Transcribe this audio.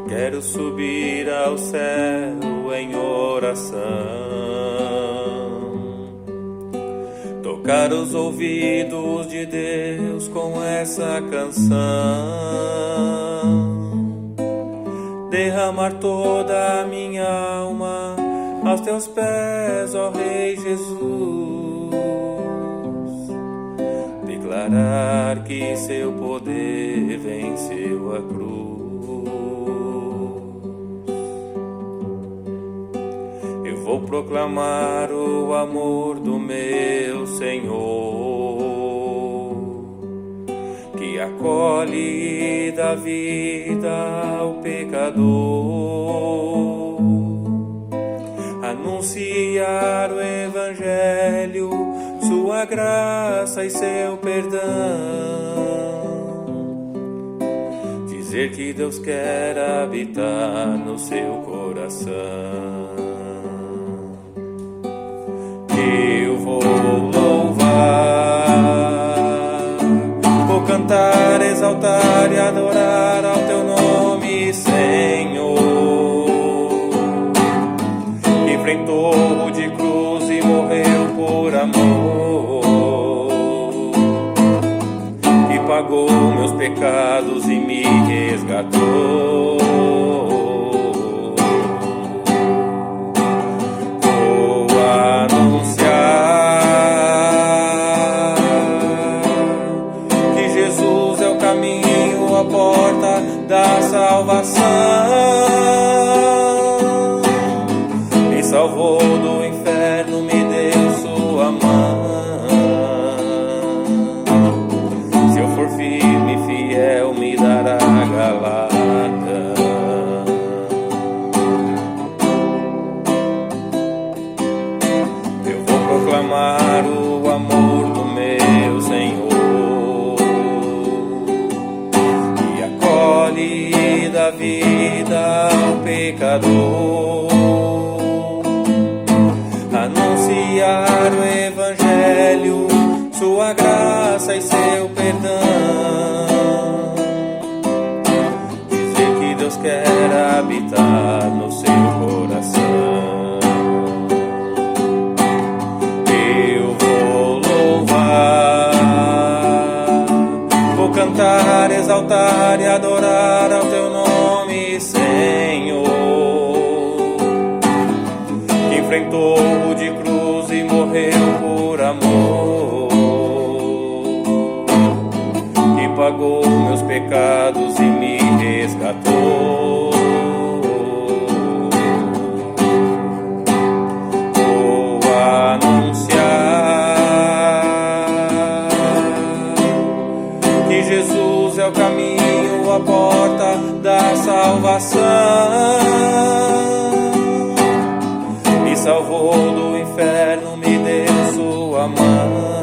Quero subir ao céu em oração, tocar os ouvidos de Deus com essa canção, derramar toda a minha alma aos teus pés, ó Rei Jesus, declarar que seu poder venceu a cruz. Eu vou proclamar o amor do meu Senhor, que acolhe e dá vida ao pecador. Anunciar o Evangelho, sua graça e seu perdão. Dizer que Deus quer habitar no seu coração. Eu vou louvar, vou cantar, exaltar e adorar ao teu nome, Senhor. Enfrentou de cruz e morreu por amor, e pagou meus pecados e me resgatou. Vou anunciar que Jesus é o caminho, a porta da salvação. Me salvou do inferno, me deu sua mão. Se eu for firme e fiel, me dará galardão. Eu vou proclamar o amor do meu Senhor, que acolhe e dá vida ao pecador. Anunciar o Evangelho, sua graça e seu perdão. Dizer que Deus quer habitar no seu coração. Eu vou louvar, vou cantar, exaltar e adorar ao teu nome, Senhor. Enfrentou de cruz e morreu por amor, e pagou meus pecados e me resgatou. Vou anunciar que Jesus é o caminho, a porta da salvação. Me salvou do inferno, me deu sua mão.